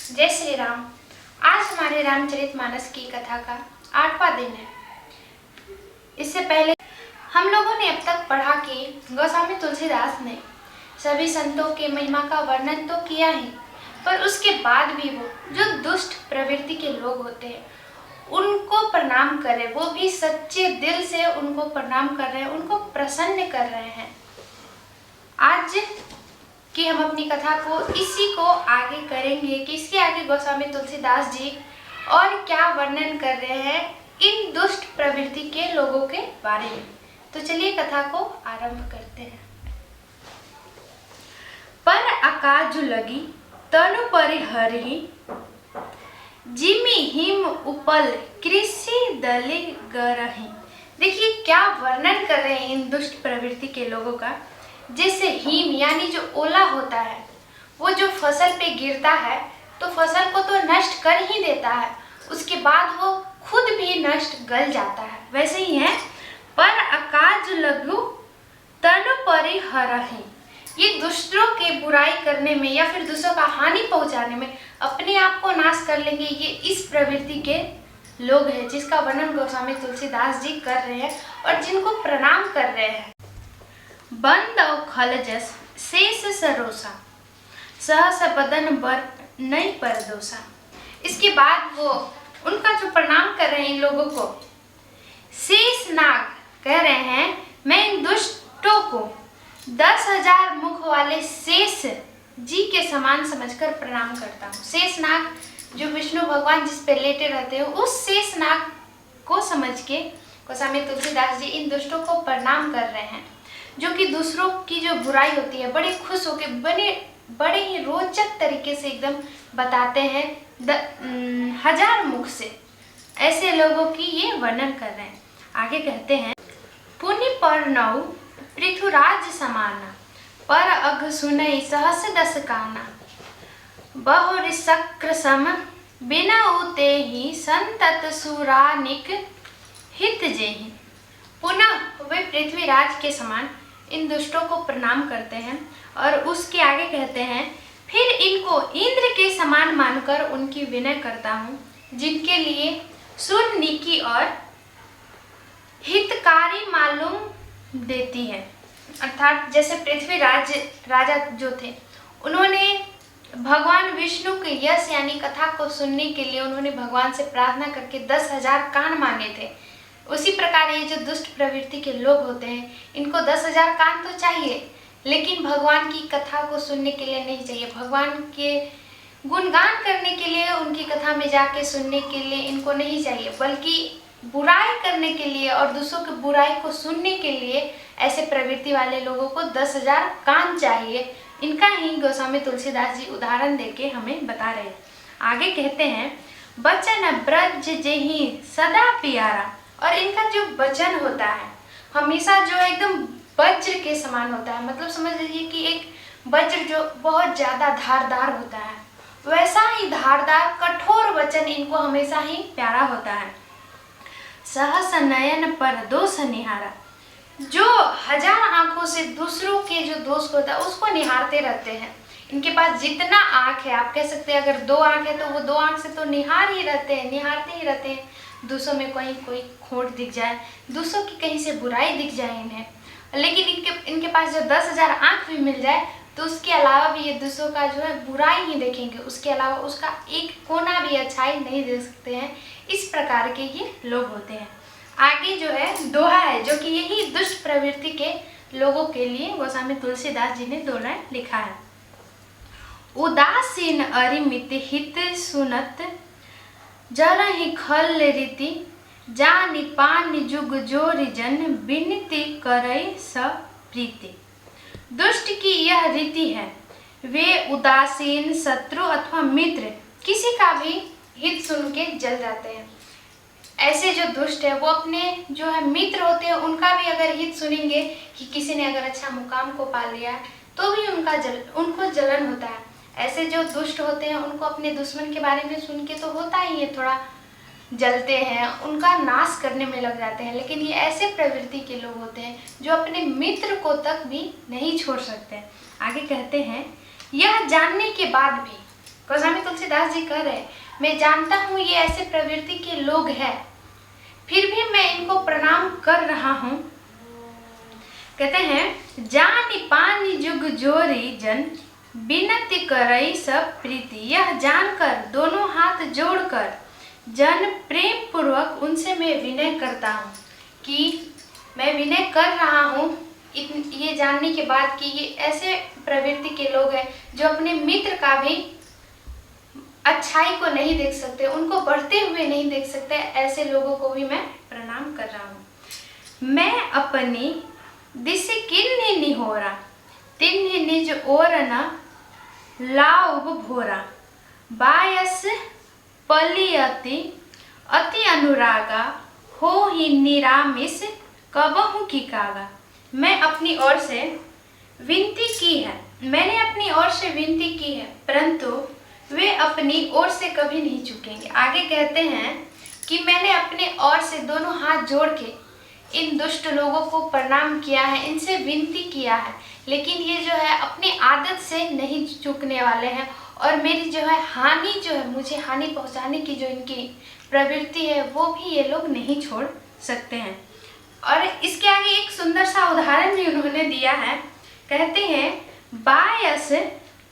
जय श्री राम। आज हमारे रामचरितमानस की कथा का 8वां दिन है। इससे पहले हम लोगों ने अब तक पढ़ा कि गोस्वामी तुलसीदास ने सभी संतों के महिमा का वर्णन तो किया ही, पर उसके बाद भी वो जो दुष्ट प्रवृत्ति के लोग होते हैं उनको प्रणाम करें, वो भी सच्चे दिल से उनको प्रणाम कर रहे हैं, उनको प्रसन्न कर रहे हैं। आज कि हम अपनी कथा को इसी को आगे करेंगे कि इसके आगे गोस्वामी तुलसीदास जी और क्या वर्णन कर रहे हैं इन दुष्ट प्रवृत्ति के लोगों के बारे में। तो चलिए कथा को आरंभ करते हैं। पर आकाजु लगी तनु परिहरि, जिमि हिम उपल कृषि दलि गरहि। देखिए क्या वर्णन कर रहे हैं इन दुष्ट प्रवृत्ति के लोगों का। जैसे हिम यानी जो ओला होता है, वो जो फसल पे गिरता है तो फसल को तो नष्ट कर ही देता है, उसके बाद वो खुद भी नष्ट गल जाता है, वैसे ही है। पर आकाज लघु तनु परिहरहि, ये दूसरों के बुराई करने में या फिर दूसरों का हानि पहुंचाने में अपने आप को नाश कर लेंगे, ये इस प्रवृत्ति के लोग हैं जिसका वर्णन गोस्वामी तुलसीदास जी कर रहे हैं और जिनको प्रणाम कर रहे हैं। बंद खलजस शेष सरोसा, सहस बदन बर नहीं परदोसा। इसके बाद वो उनका जो प्रणाम कर रहे हैं इन लोगों को, शेष नाग कह रहे हैं मैं इन दुष्टों को 10,000 मुख वाले शेष जी के समान समझकर प्रणाम करता हूँ। शेष नाग जो विष्णु भगवान जिस पे लेटे रहते हैं, उस शेष नाग को समझ के गोस्वामी तुलसीदास जी इन दुष्टों को प्रणाम कर रहे हैं, जो कि दूसरों की जो बुराई होती है बड़े खुश होकर बड़े ही रोचक तरीके से एकदम बताते हैं 1000 मुख से। ऐसे लोगों की ये वर्णन कर रहे हैं। आगे कहते हैं पुनि पर्णौ पृथुराज समाना, पर अघ सुनई सहस दस काना, बहुरि शक्र सम बिना उते ही संतत सुरानिक हित जेहि। पुनः वे पृथ्वीराज के समान इन दुष्टों को प्रणाम करते हैं और उसके आगे कहते हैं फिर इनको इंद्र के समान मानकर उनकी विनय करता हूँ, जिनके लिए सुन नीकी और हितकारी मालूम देती है। अर्थात जैसे पृथ्वीराज राजा जो थे, उन्होंने भगवान विष्णु के यश यानी कथा को सुनने के लिए उन्होंने भगवान से प्रार्थना करके 10,000 कान मांगे थे। उसी प्रकार ये जो दुष्ट प्रवृत्ति के लोग होते हैं, इनको 10,000 कान तो चाहिए, लेकिन भगवान की कथा को सुनने के लिए नहीं चाहिए। भगवान के गुणगान करने के लिए, उनकी कथा में जाके सुनने के लिए इनको नहीं चाहिए, बल्कि बुराई करने के लिए और दूसरों की बुराई को सुनने के लिए ऐसे प्रवृत्ति वाले लोगों को 10,000 कान चाहिए। इनका ही गोस्वामी तुलसीदास जी उदाहरण देके हमें बता रहे हैं। आगे कहते हैं बचन ब्रज जेहि सदा प्यारा, और इनका जो वचन होता है हमेशा जो एकदम वज्र के समान होता है। मतलब समझ लीजिए कि एक वज्र जो बहुत ज़्यादा धारदार होता है, वैसा ही धारदार कठोर वचन इनको हमेशा ही प्यारा होता है। सहस नयन पर दोष निहारा, जो 1000 आंखों से दूसरों के जो दोष होता है उसको निहारते रहते हैं। इनके पास जितना आँख है, आप कह सकते हैं अगर 2 आँख है तो वो 2 आँख से तो निहारते ही रहते हैं। दूसरों में कहीं कोई खोट दिख जाए, दूसरों की कहीं से बुराई दिख जाए इन्हें, लेकिन इनके पास जो 10,000 आँख भी मिल जाए तो उसके अलावा भी ये दूसरों का जो है बुराई ही देखेंगे, उसके अलावा उसका एक कोना भी अच्छाई नहीं देख सकते हैं। इस प्रकार के ये लोग होते हैं। आगे जो है दोहा है, जो कि यही दुष्ट प्रवृत्ति के लोगों के लिए गोस्वामी तुलसीदास जी ने दोहा लिखा है। उदासीन अरिमित हित सुनत, जरहि खल रीति, जानि पानि जुग जोरि जन, विनती करई स प्रीति। दुष्ट की यह रीति है, वे उदासीन शत्रु अथवा मित्र किसी का भी हित सुन के जल जाते हैं। ऐसे जो दुष्ट है वो अपने जो है मित्र होते हैं उनका भी अगर हित सुनेंगे कि किसी ने अगर अच्छा मुकाम को पा लिया तो भी उनको जलन होता है। ऐसे जो दुष्ट होते हैं उनको अपने दुश्मन के बारे में सुन के तो होता ही है, थोड़ा जलते हैं, उनका नाश करने में लग जाते हैं। लेकिन ये ऐसे प्रवृत्ति के लोग होते हैं जो अपने मित्र को तक भी नहीं छोड़ सकते। आगे कहते हैं यह जानने के बाद भी गोस्वामी तुलसीदास जी कह रहे हैं, मैं जानता हूँ ये ऐसे प्रवृत्ति के लोग हैं, फिर भी मैं इनको प्रणाम कर रहा हूँ। कहते हैं, जानी पानी जुग जोरी जन विनती करई सब प्रीति। यह जानकर दोनों हाथ जोड़कर जन प्रेम पूर्वक उनसे मैं विनय करता हूँ कि मैं विनय कर रहा हूँ ये जानने के बाद कि ये ऐसे प्रवृत्ति के लोग हैं जो अपने मित्र का भी अच्छाई को नहीं देख सकते, उनको बढ़ते हुए नहीं देख सकते। ऐसे लोगों को भी मैं प्रणाम कर रहा हूँ। मैं अपनी दिशे किन्हीं निहोरा तिन्हीं निज ओर न लाउब भोरा। बायस पलियति अति अनुरागा हो ही निरामिस कबहु की कागा। मैं अपनी ओर से विनती की है, मैंने अपनी ओर से विनती की है, परंतु वे अपनी ओर से कभी नहीं झुकेंगे। आगे कहते हैं कि मैंने अपने ओर से दोनों हाथ जोड़ के इन दुष्ट लोगों को प्रणाम किया है, इनसे विनती किया है, लेकिन ये जो है अपनी आदत से नहीं चूकने वाले हैं और मेरी जो है हानि जो है, मुझे हानि पहुंचाने की जो इनकी प्रवृत्ति है वो भी ये लोग नहीं छोड़ सकते हैं। और इसके आगे एक सुंदर सा उदाहरण भी उन्होंने दिया है। कहते हैं, बायस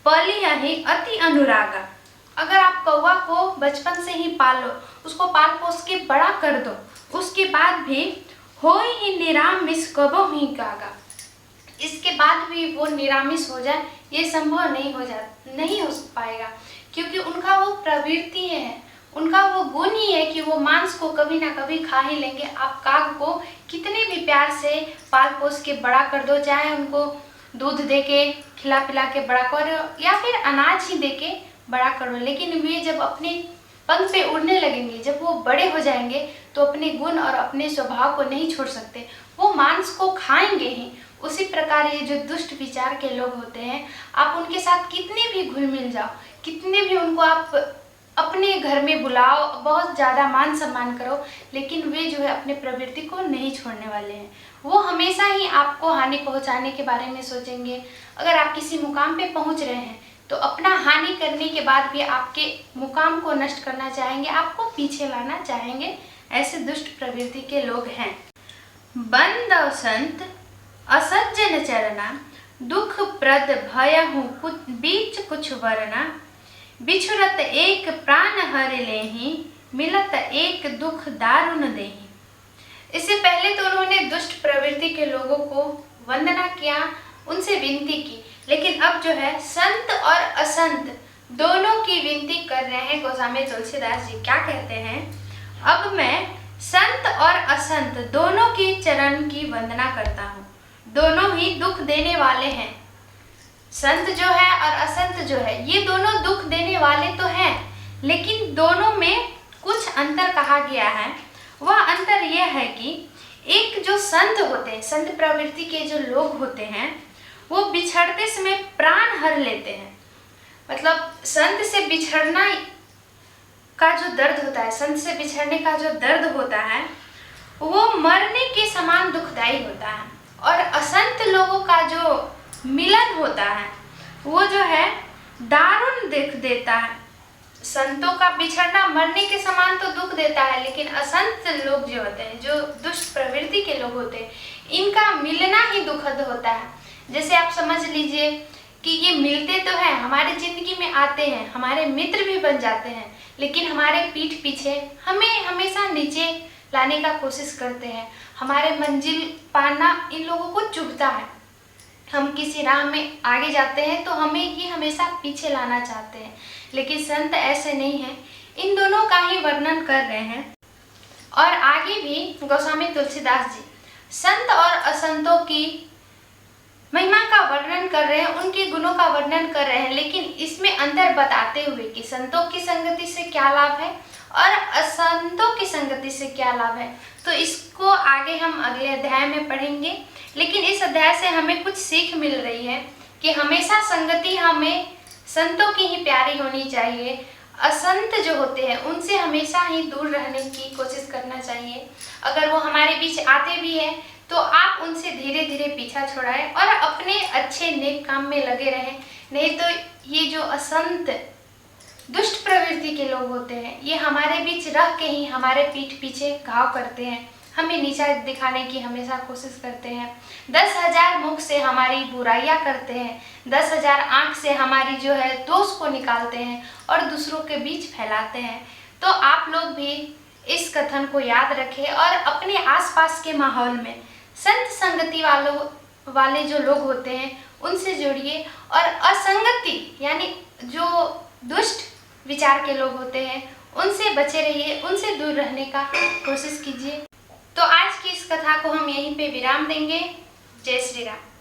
पलियहि अति अनुरागा। अगर आप कौवा को बचपन से ही पालो, उसको पाल पोस के बड़ा कर दो, उसके बाद भी होई ही निरामिस कबहु ही कागा, इसके बाद भी वो निरामिस हो जाए, ये संभव नहीं हो पाएगा, क्योंकि उनका वो प्रवृत्ति है, उनका वो गुण ही है कि वो मांस को कभी ना कभी खा ही लेंगे। आप काग को कितने भी प्यार से पाल पोस के बड़ा कर दो, चाहे उनको दूध दे के खिला पिला के बड़ा करो या फिर अनाज ही दे के बड़ा करो, लेकिन वे जब अपने पंख पे उड़ने लगेंगे, जब वो बड़े हो जाएंगे तो अपने गुण और अपने स्वभाव को नहीं छोड़ सकते, वो मांस को खाएंगे ही। उसी प्रकार ये जो दुष्ट विचार के लोग होते हैं, आप उनके साथ कितने भी घुल मिल जाओ, कितने भी उनको आप अपने घर में बुलाओ, बहुत ज़्यादा मान सम्मान करो, लेकिन वे जो है अपने प्रवृत्ति को नहीं छोड़ने वाले हैं। वो हमेशा ही आपको हानि पहुंचाने के बारे में सोचेंगे। अगर आप किसी मुकाम पे पहुंच रहे हैं तो अपना हानि करने के बाद भी आपके मुकाम को नष्ट करना चाहेंगे, आपको पीछे लाना चाहेंगे। ऐसे दुष्ट प्रवृत्ति के लोग हैं। बंदव संत असज्जन चरना दुख प्रद भयहु बीच कुछ वरना। बिछुरत एक प्राण हर लेहि मिलत एक दुख दारुण देहि। इससे पहले तो उन्होंने दुष्ट प्रवृत्ति के लोगों को वंदना किया, उनसे विनती की, लेकिन अब जो है संत और असंत दोनों की विनती कर रहे हैं। गोस्वामी तुलसीदास जी क्या कहते हैं, अब मैं संत और असंत दोनों के चरण की वंदना करता हूँ। दोनों ही दुख देने वाले हैं, संत जो है और असंत जो है, ये दोनों दुख देने वाले तो हैं, लेकिन दोनों में कुछ अंतर कहा गया है। वह अंतर यह है कि एक जो संत होते हैं, संत प्रवृत्ति के जो लोग होते हैं, वो बिछड़ते समय प्राण हर लेते हैं। मतलब संत से बिछड़ना का जो दर्द होता है, संत से बिछड़ने का जो दर्द होता है, वो मरने के समान दुखदाई होता है। और असंत लोगों का जो मिलन होता है वो जो है दारुण दुख देता है। संतों का बिछड़ना मरने के समान तो दुख देता है, लेकिन असंत लोग जो होते हैं, जो दुष्ट प्रवृत्ति के लोग होते हैं, इनका मिलना ही दुखद होता है। जैसे आप समझ लीजिए कि ये मिलते तो हैं, हमारी जिंदगी में आते हैं, हमारे मित्र भी बन जाते हैं, लेकिन हमारे पीठ पीछे हमें हमेशा नीचे लाने का कोशिश करते हैं। हमारे मंजिल पाना इन लोगों को चुभता है। हम किसी राह में आगे जाते हैं तो हमें ही हमेशा पीछे लाना चाहते हैं, लेकिन संत ऐसे नहीं हैं। इन दोनों का ही वर्णन कर रहे हैं। और आगे भी गोस्वामी तुलसीदास जी संत और असंतों की महिमा का वर्णन कर रहे हैं, उनके गुणों का वर्णन कर रहे हैं, लेकिन इसमें अंतर बताते हुए कि संतों की संगति से क्या लाभ है और असंतों की संगति से क्या लाभ है। तो इसको आगे हम अगले अध्याय में पढ़ेंगे, लेकिन इस अध्याय से हमें कुछ सीख मिल रही है कि हमेशा संगति हमें संतों की ही प्यारी होनी चाहिए। असंत जो होते हैं उनसे हमेशा ही दूर रहने की कोशिश करना चाहिए। अगर वो हमारे बीच आते भी हैं तो आप उनसे धीरे धीरे पीछा छुड़ाएं और अपने अच्छे नेक काम में लगे रहें। नहीं तो ये जो असंत दुष्ट प्रवृत्ति के लोग होते हैं, ये हमारे बीच रह के ही हमारे पीठ पीछे घाव करते हैं, हमें नीचा दिखाने की हमेशा कोशिश करते हैं। 10,000 मुख से हमारी बुराइयां करते हैं, 10,000 आंख से हमारी जो है दोष को निकालते हैं और दूसरों के बीच फैलाते हैं। तो आप लोग भी इस कथन को याद रखें और अपने आसपास के माहौल में संत संगति वाले जो लोग होते हैं उनसे जुड़िए और असंगति यानी जो दुष्ट विचार के लोग होते हैं उनसे बचे रहिए, उनसे दूर रहने का कोशिश कीजिए। तो आज की इस कथा को हम यहीं पे विराम देंगे। जय श्री राम।